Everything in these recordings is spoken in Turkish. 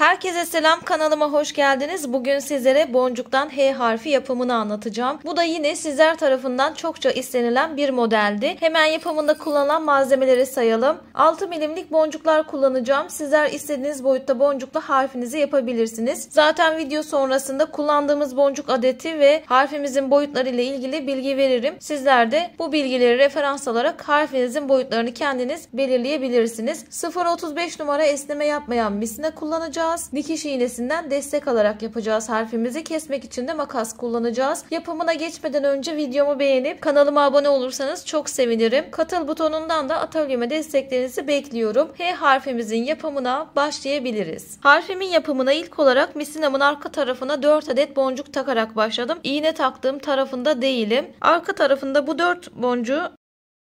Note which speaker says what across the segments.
Speaker 1: Herkese selam, kanalıma hoş geldiniz. Bugün sizlere boncuktan H harfi yapımını anlatacağım. Bu da yine sizler tarafından çokça istenilen bir modeldi. Hemen yapımında kullanılan malzemeleri sayalım. 6 milimlik boncuklar kullanacağım. Sizler istediğiniz boyutta boncukla harfinizi yapabilirsiniz. Zaten video sonrasında kullandığımız boncuk adeti ve harfimizin boyutları ile ilgili bilgi veririm. Sizler de bu bilgileri referans alarak harfinizin boyutlarını kendiniz belirleyebilirsiniz. 0.35 numara esneme yapmayan misina kullanacağız. Dikiş iğnesinden destek alarak yapacağız harfimizi. Kesmek için de makas kullanacağız. Yapımına geçmeden önce videomu beğenip kanalıma abone olursanız çok sevinirim. Katıl butonundan da atölyeme desteklerinizi bekliyorum. H harfimizin yapımına başlayabiliriz. Harfimin yapımına ilk olarak misinamın arka tarafına 4 adet boncuk takarak başladım. İğne taktığım tarafında değilim. Arka tarafında bu 4 boncuğu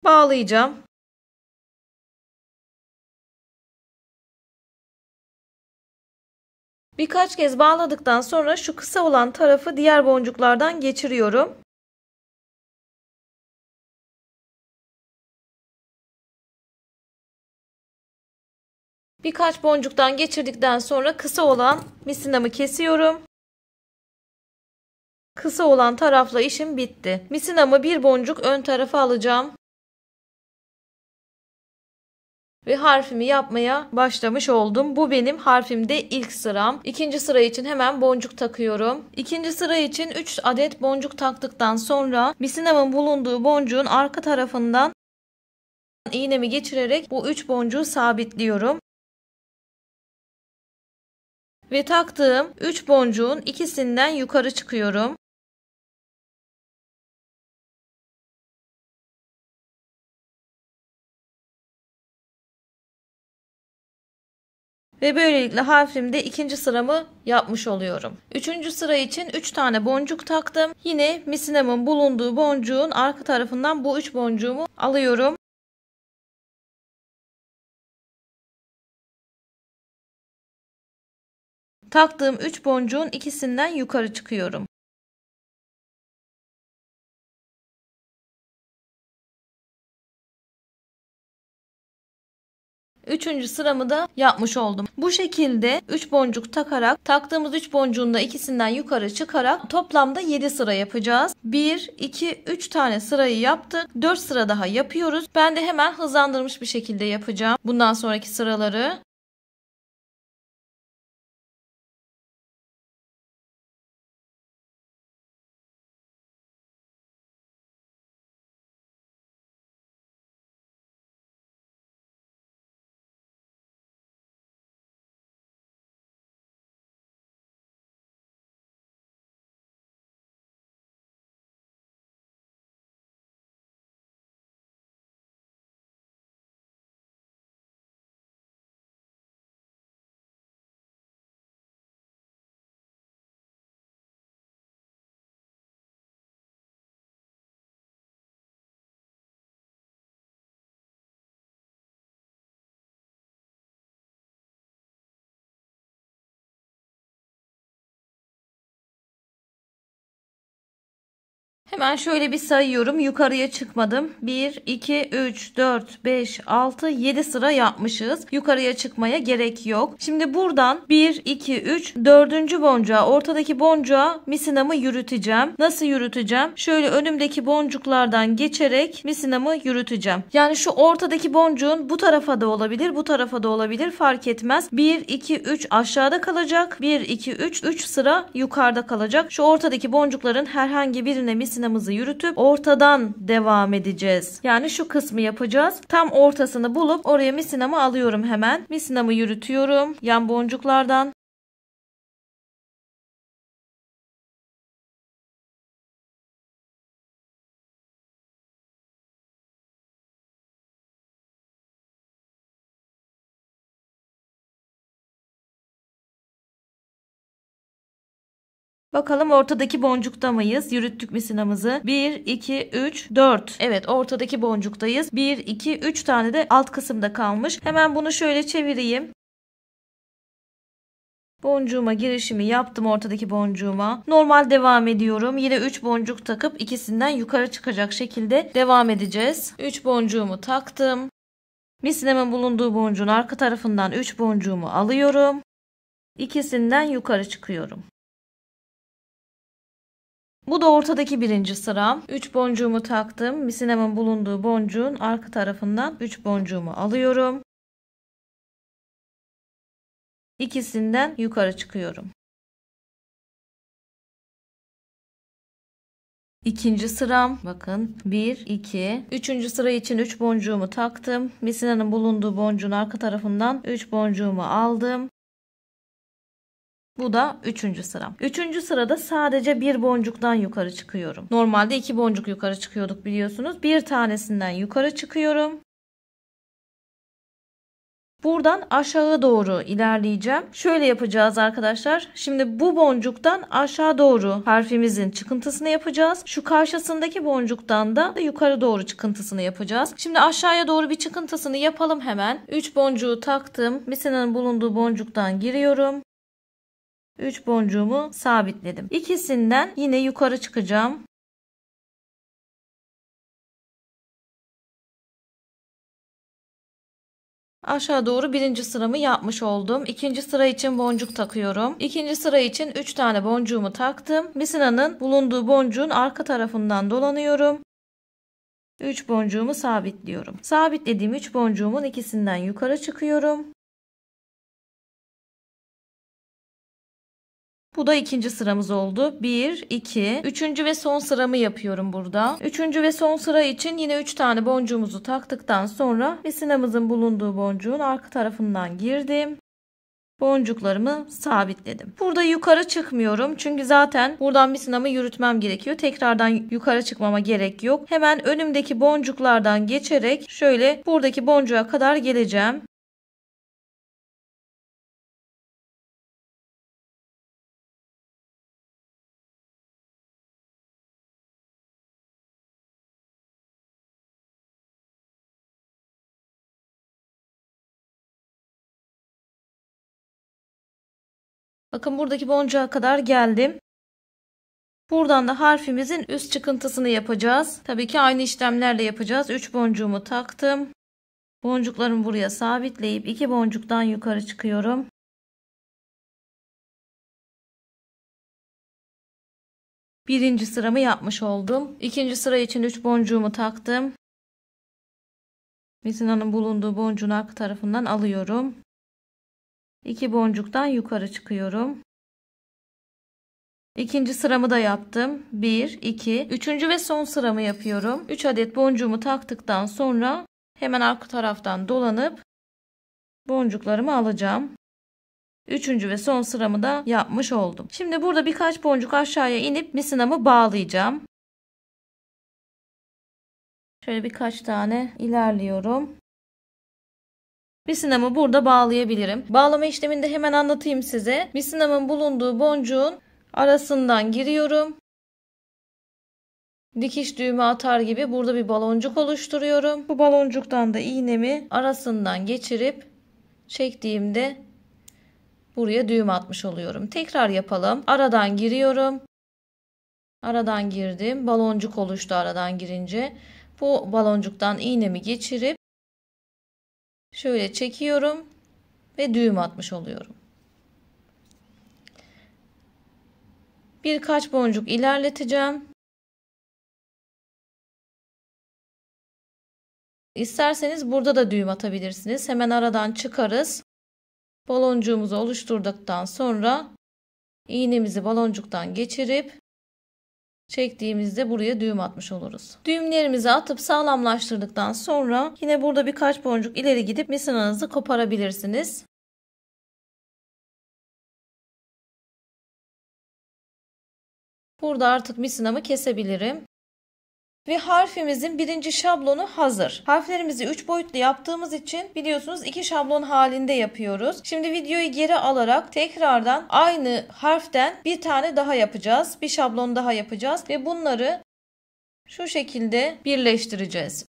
Speaker 1: bağlayacağım. Birkaç kez bağladıktan sonra şu kısa olan tarafı diğer boncuklardan geçiriyorum. Birkaç boncuktan geçirdikten sonra kısa olan misinamı kesiyorum. Kısa olan tarafla işim bitti. Misinamı bir boncuk ön tarafa alacağım. Ve harfimi yapmaya başlamış oldum. Bu benim harfimde ilk sıram. İkinci sıra için hemen boncuk takıyorum. İkinci sıra için 3 adet boncuk taktıktan sonra misinamın bulunduğu boncuğun arka tarafından iğnemi geçirerek bu 3 boncuğu sabitliyorum. Ve taktığım 3 boncuğun ikisinden yukarı çıkıyorum. Ve böylelikle harfimde ikinci sıramı yapmış oluyorum. Üçüncü sıra için 3 tane boncuk taktım. Yine misinamın bulunduğu boncuğun arka tarafından bu 3 boncuğumu alıyorum. Taktığım 3 boncuğun ikisinden yukarı çıkıyorum. Üçüncü sıramı da yapmış oldum. Bu şekilde 3 boncuk takarak taktığımız 3 boncuğun da ikisinden yukarı çıkarak toplamda 7 sıra yapacağız. 1, 2, 3 tane sırayı yaptık. 4 sıra daha yapıyoruz. Ben de hemen hızlandırmış bir şekilde yapacağım bundan sonraki sıraları. Hemen şöyle bir sayıyorum. Yukarıya çıkmadım. 1, 2, 3, 4, 5, 6, 7 sıra yapmışız. Yukarıya çıkmaya gerek yok. Şimdi buradan 1, 2, 3, 4. boncuğa, ortadaki boncuğa misinamı yürüteceğim. Nasıl yürüteceğim? Şöyle önümdeki boncuklardan geçerek misinamı yürüteceğim. Yani şu ortadaki boncuğun bu tarafa da olabilir, bu tarafa da olabilir. Fark etmez. 1, 2, 3 aşağıda kalacak. 1, 2, 3, 3 sıra yukarıda kalacak. Şu ortadaki boncukların herhangi birine misinamızı yürütüp ortadan devam edeceğiz. Yani şu kısmı yapacağız. Tam ortasını bulup oraya misinamı alıyorum hemen. Misinamı yürütüyorum yan boncuklardan. Bakalım ortadaki boncukta mıyız? Yürüttük misinamızı. 1, 2, 3, 4. Evet, ortadaki boncuktayız. 1, 2, 3 tane de alt kısımda kalmış. Hemen bunu şöyle çevireyim. Boncuğuma girişimi yaptım, ortadaki boncuğuma. Normal devam ediyorum. Yine 3 boncuk takıp ikisinden yukarı çıkacak şekilde devam edeceğiz. 3 boncuğumu taktım. Misinamin bulunduğu boncuğun arka tarafından 3 boncuğumu alıyorum. İkisinden yukarı çıkıyorum. Bu da ortadaki birinci sıram. 3 boncuğumu taktım. Misinamın bulunduğu boncuğun arka tarafından 3 boncuğumu alıyorum. İkisinden yukarı çıkıyorum. İkinci sıram. Bakın 1, 2. Üçüncü sıra için 3 boncuğumu taktım. Misinanın bulunduğu boncuğun arka tarafından 3 boncuğumu aldım. Bu da 3. sıram. 3. sırada sadece bir boncuktan yukarı çıkıyorum. Normalde 2 boncuk yukarı çıkıyorduk biliyorsunuz. Bir tanesinden yukarı çıkıyorum. Buradan aşağı doğru ilerleyeceğim. Şöyle yapacağız arkadaşlar. Şimdi bu boncuktan aşağı doğru harfimizin çıkıntısını yapacağız. Şu karşısındaki boncuktan da yukarı doğru çıkıntısını yapacağız. Şimdi aşağıya doğru bir çıkıntısını yapalım hemen. 3 boncuğu taktım. Misinanın bulunduğu boncuktan giriyorum. 3 boncuğumu sabitledim. İkisinden yine yukarı çıkacağım. Aşağı doğru birinci sıramı yapmış oldum. İkinci sıra için boncuk takıyorum. İkinci sıra için 3 tane boncuğumu taktım. Misinanın bulunduğu boncuğun arka tarafından dolanıyorum. 3 boncuğumu sabitliyorum. Sabitlediğim 3 boncuğumun ikisinden yukarı çıkıyorum. Bu da ikinci sıramız oldu. 1, 2, 3. ve son sıramı yapıyorum burada. 3. ve son sıra için yine 3 tane boncuğumuzu taktıktan sonra misinamızın bulunduğu boncuğun arka tarafından girdim. Boncuklarımı sabitledim. Burada yukarı çıkmıyorum. Çünkü zaten buradan misinamı yürütmem gerekiyor. Tekrardan yukarı çıkmama gerek yok. Hemen önümdeki boncuklardan geçerek şöyle buradaki boncuğa kadar geleceğim. Bakın buradaki boncuğa kadar geldim. Buradan da harfimizin üst çıkıntısını yapacağız. Tabii ki aynı işlemlerle yapacağız. 3 boncuğumu taktım. Boncuklarımı buraya sabitleyip 2 boncuktan yukarı çıkıyorum. Birinci sıramı yapmış oldum. İkinci sıra için 3 boncuğumu taktım. Misinanın bulunduğu boncuğun arka tarafından alıyorum. 2 boncuktan yukarı çıkıyorum. İkinci sıramı da yaptım. 1, 2, 3. ve son sıramı yapıyorum. 3 adet boncuğumu taktıktan sonra hemen arka taraftan dolanıp boncuklarımı alacağım. 3. ve son sıramı da yapmış oldum. Şimdi burada birkaç boncuk aşağıya inip misinamı bağlayacağım. Şöyle birkaç tane ilerliyorum. Misinamı burada bağlayabilirim. Bağlama işlemini de hemen anlatayım size. Misinamın bulunduğu boncuğun arasından giriyorum. Dikiş düğümü atar gibi burada bir baloncuk oluşturuyorum. Bu baloncuktan da iğnemi arasından geçirip çektiğimde buraya düğüm atmış oluyorum. Tekrar yapalım. Aradan giriyorum. Aradan girdim. Baloncuk oluştu aradan girince. Bu baloncuktan iğnemi geçirip şöyle çekiyorum ve düğüm atmış oluyorum. Birkaç boncuk ilerleteceğim. İsterseniz burada da düğüm atabilirsiniz. Hemen aradan çıkarız. Baloncuğumuzu oluşturduktan sonra iğnemizi baloncuktan geçirip çektiğimizde buraya düğüm atmış oluruz. Düğümlerimizi atıp sağlamlaştırdıktan sonra yine burada birkaç boncuk ileri gidip misinanızı koparabilirsiniz. Burada artık misinamı kesebilirim. Ve harfimizin birinci şablonu hazır. Harflerimizi 3 boyutlu yaptığımız için biliyorsunuz 2 şablon halinde yapıyoruz. Şimdi videoyu geri alarak tekrardan aynı harften bir tane daha yapacağız. Bir şablon daha yapacağız ve bunları şu şekilde birleştireceğiz.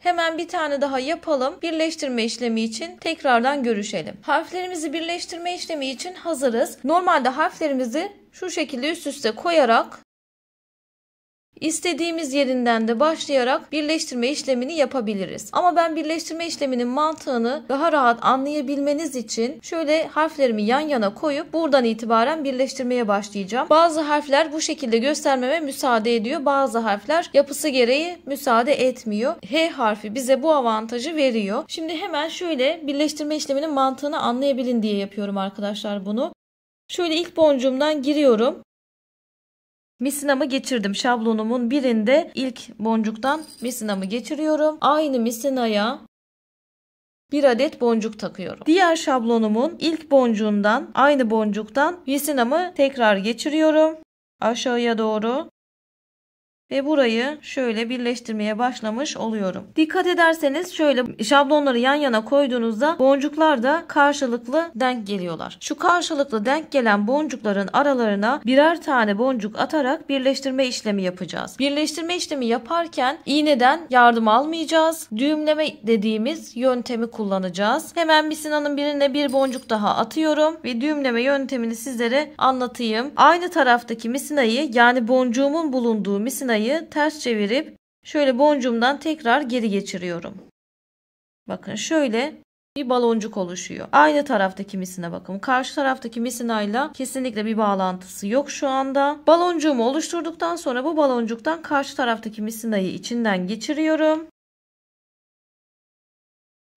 Speaker 1: Hemen bir tane daha yapalım. Birleştirme işlemi için tekrardan görüşelim. Harflerimizi birleştirme işlemi için hazırız. Normalde harflerimizi şu şekilde üst üste koyarak İstediğimiz yerinden de başlayarak birleştirme işlemini yapabiliriz. Ama ben birleştirme işleminin mantığını daha rahat anlayabilmeniz için şöyle harflerimi yan yana koyup buradan itibaren birleştirmeye başlayacağım. Bazı harfler bu şekilde göstermeme müsaade ediyor. Bazı harfler yapısı gereği müsaade etmiyor. H harfi bize bu avantajı veriyor. Şimdi hemen şöyle birleştirme işleminin mantığını anlayabilin diye yapıyorum arkadaşlar bunu. Şöyle ilk boncuğumdan giriyorum. Misinamı geçirdim. Şablonumun birinde ilk boncuktan misinamı geçiriyorum. Aynı misinaya bir adet boncuk takıyorum. Diğer şablonumun ilk boncuğundan, aynı boncuktan misinamı tekrar geçiriyorum. Aşağıya doğru. Ve burayı şöyle birleştirmeye başlamış oluyorum. Dikkat ederseniz şöyle şablonları yan yana koyduğunuzda boncuklar da karşılıklı denk geliyorlar. Şu karşılıklı denk gelen boncukların aralarına birer tane boncuk atarak birleştirme işlemi yapacağız. Birleştirme işlemi yaparken iğneden yardım almayacağız. Düğümleme dediğimiz yöntemi kullanacağız. Hemen misinanın birine bir boncuk daha atıyorum ve düğümleme yöntemini sizlere anlatayım. Aynı taraftaki misinayı, yani boncuğumun bulunduğu misinayı ters çevirip şöyle boncuğumdan tekrar geri geçiriyorum. Bakın şöyle bir baloncuk oluşuyor. Aynı taraftaki misina bakın. Karşı taraftaki misinayla kesinlikle bir bağlantısı yok şu anda. Baloncuğumu oluşturduktan sonra bu baloncuktan karşı taraftaki misinayı içinden geçiriyorum.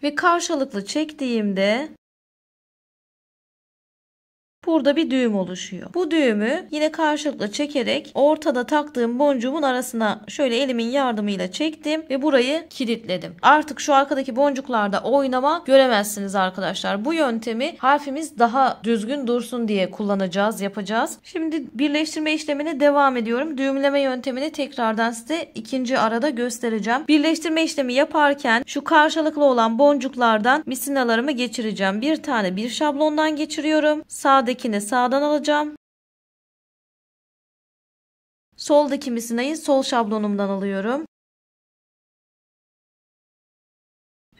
Speaker 1: Ve karşılıklı çektiğimde burada bir düğüm oluşuyor. Bu düğümü yine karşılıklı çekerek ortada taktığım boncuğumun arasına şöyle elimin yardımıyla çektim ve burayı kilitledim. Artık şu arkadaki boncuklarda oynama göremezsiniz arkadaşlar. Bu yöntemi harfimiz daha düzgün dursun diye kullanacağız, yapacağız. Şimdi birleştirme işlemine devam ediyorum. Düğümleme yöntemini tekrardan size ikinci arada göstereceğim. Birleştirme işlemi yaparken şu karşılıklı olan boncuklardan misinalarımı geçireceğim. Bir tane bir şablondan geçiriyorum. Sağdakini sağdan alacağım. Soldaki misinayı sol şablonumdan alıyorum.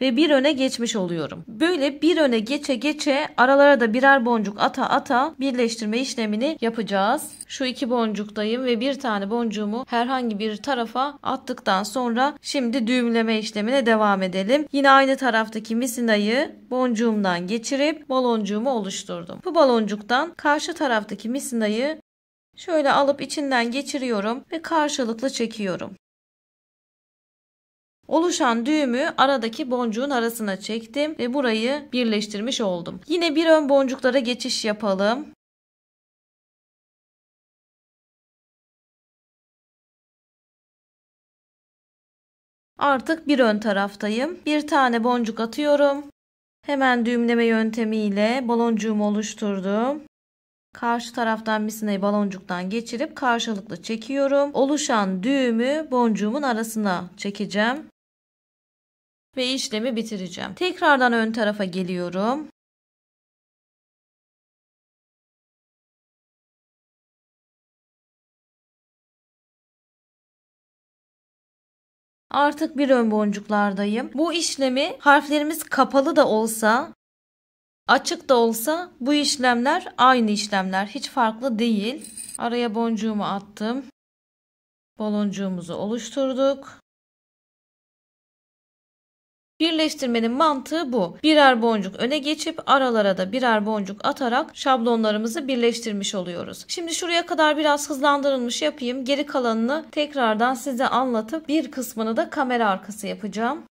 Speaker 1: Ve bir öne geçmiş oluyorum. Böyle bir öne geçe geçe aralara da birer boncuk ata ata birleştirme işlemini yapacağız. Şu iki boncuktayım ve bir tane boncuğumu herhangi bir tarafa attıktan sonra şimdi düğümleme işlemine devam edelim. Yine aynı taraftaki misinayı boncuğumdan geçirip baloncuğumu oluşturdum. Bu baloncuktan karşı taraftaki misinayı şöyle alıp içinden geçiriyorum ve karşılıklı çekiyorum. Oluşan düğümü aradaki boncuğun arasına çektim ve burayı birleştirmiş oldum. Yine bir ön boncuklara geçiş yapalım. Artık bir ön taraftayım. Bir tane boncuk atıyorum. Hemen düğümleme yöntemiyle baloncuğumu oluşturdum. Karşı taraftan misinayı baloncuktan geçirip karşılıklı çekiyorum. Oluşan düğümü boncuğumun arasına çekeceğim. Ve işlemi bitireceğim. Tekrardan ön tarafa geliyorum. Artık bir ön boncuklardayım. Bu işlemi harflerimiz kapalı da olsa, açık da olsa bu işlemler aynı işlemler. Hiç farklı değil. Araya boncuğumu attım. Baloncuğumuzu oluşturduk. Birleştirmenin mantığı bu. Birer boncuk öne geçip aralara da birer boncuk atarak şablonlarımızı birleştirmiş oluyoruz. Şimdi şuraya kadar biraz hızlandırılmış yapayım. Geri kalanını tekrardan size anlatıp bir kısmını da kamera arkası yapacağım.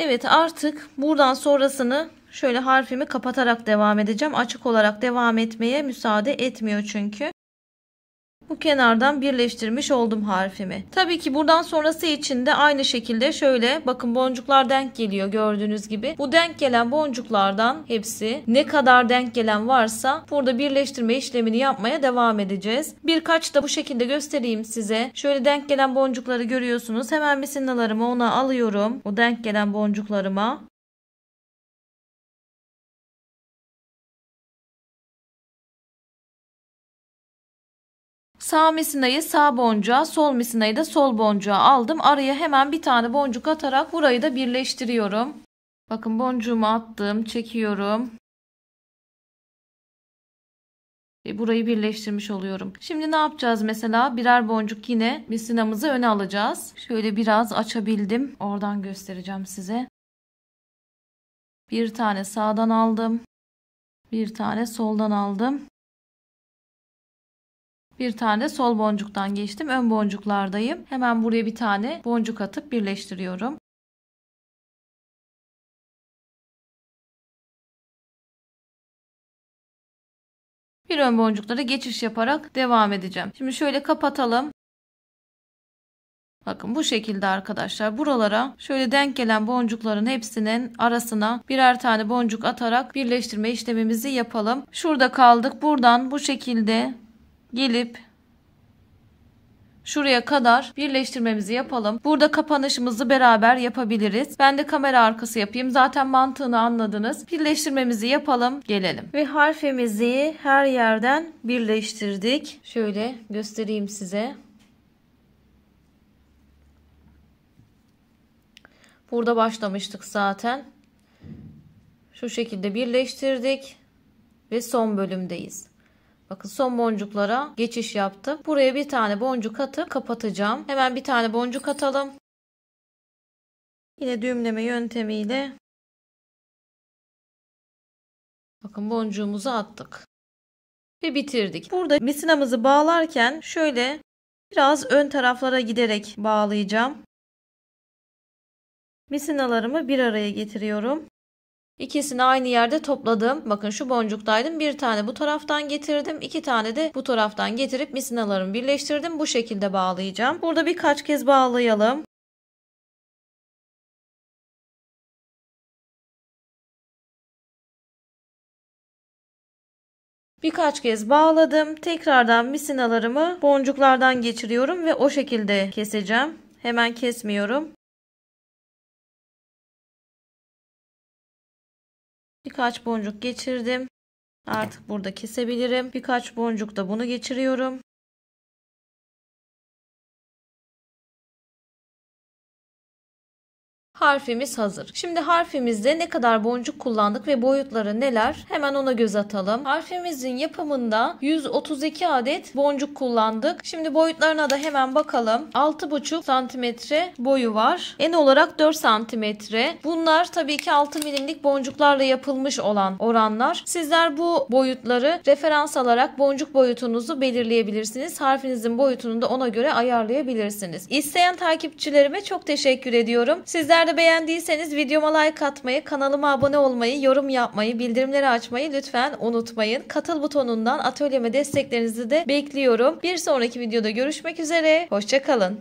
Speaker 1: Evet, artık buradan sonrasını şöyle harfimi kapatarak devam edeceğim. Açık olarak devam etmeye müsaade etmiyor çünkü. bu kenardan birleştirmiş oldum harfimi. Tabii ki buradan sonrası için de aynı şekilde şöyle bakın boncuklar denk geliyor gördüğünüz gibi. Bu denk gelen boncuklardan hepsi ne kadar denk gelen varsa burada birleştirme işlemini yapmaya devam edeceğiz. Birkaç da bu şekilde göstereyim size. Şöyle denk gelen boncukları görüyorsunuz. Hemen misinalarımı ona alıyorum. O denk gelen boncuklarıma. Sağ misinayı sağ boncuğa, sol misinayı da sol boncuğa aldım. Araya hemen bir tane boncuk atarak burayı da birleştiriyorum. Bakın boncuğumu attım, çekiyorum. Burayı birleştirmiş oluyorum. Şimdi ne yapacağız mesela? Birer boncuk yine misinamızı öne alacağız. Şöyle biraz açabildim. Oradan göstereceğim size. Bir tane sağdan aldım. Bir tane soldan aldım. Bir tane sol boncuktan geçtim. Ön boncuklardayım. Hemen buraya bir tane boncuk atıp birleştiriyorum. Bir ön boncuklara geçiş yaparak devam edeceğim. Şimdi şöyle kapatalım. Bakın bu şekilde arkadaşlar. Buralara şöyle denk gelen boncukların hepsinin arasına birer tane boncuk atarak birleştirme işlemimizi yapalım. Şurada kaldık. Buradan bu şekilde gelip şuraya kadar birleştirmemizi yapalım. Burada kapanışımızı beraber yapabiliriz. Ben de kamera arkası yapayım. Zaten mantığını anladınız. Birleştirmemizi yapalım. Gelelim. Ve harfimizi her yerden birleştirdik. Şöyle göstereyim size. Burada başlamıştık zaten. Şu şekilde birleştirdik. Ve son bölümdeyiz. Bakın son boncuklara geçiş yaptım. Buraya bir tane boncuk atıp kapatacağım. Hemen bir tane boncuk atalım. Yine düğümleme yöntemiyle bakın boncuğumuzu attık. Ve bitirdik. Burada misinamızı bağlarken şöyle biraz ön taraflara giderek bağlayacağım. Misinalarımı bir araya getiriyorum. İkisini aynı yerde topladım. Bakın şu boncuktaydım. Bir tane bu taraftan getirdim. İki tane de bu taraftan getirip misinalarımı birleştirdim. Bu şekilde bağlayacağım. Burada birkaç kez bağlayalım. Birkaç kez bağladım. Tekrardan misinalarımı boncuklardan geçiriyorum ve o şekilde keseceğim. Hemen kesmiyorum. Birkaç boncuk geçirdim. Artık burada kesebilirim. Birkaç boncuk da bunu geçiriyorum. Harfimiz hazır. Şimdi harfimizde ne kadar boncuk kullandık ve boyutları neler? Hemen ona göz atalım. Harfimizin yapımında 132 adet boncuk kullandık. Şimdi boyutlarına da hemen bakalım. 6,5 santimetre boyu var. En olarak 4 santimetre. Bunlar tabii ki 6 milimlik boncuklarla yapılmış olan oranlar. Sizler bu boyutları referans alarak boncuk boyutunuzu belirleyebilirsiniz. Harfinizin boyutunu da ona göre ayarlayabilirsiniz. İsteyen takipçilerime çok teşekkür ediyorum. Sizler de beğendiyseniz videoma like atmayı, kanalıma abone olmayı, yorum yapmayı, bildirimleri açmayı lütfen unutmayın. Katıl butonundan atölyeme desteklerinizi de bekliyorum. Bir sonraki videoda görüşmek üzere. Hoşça kalın.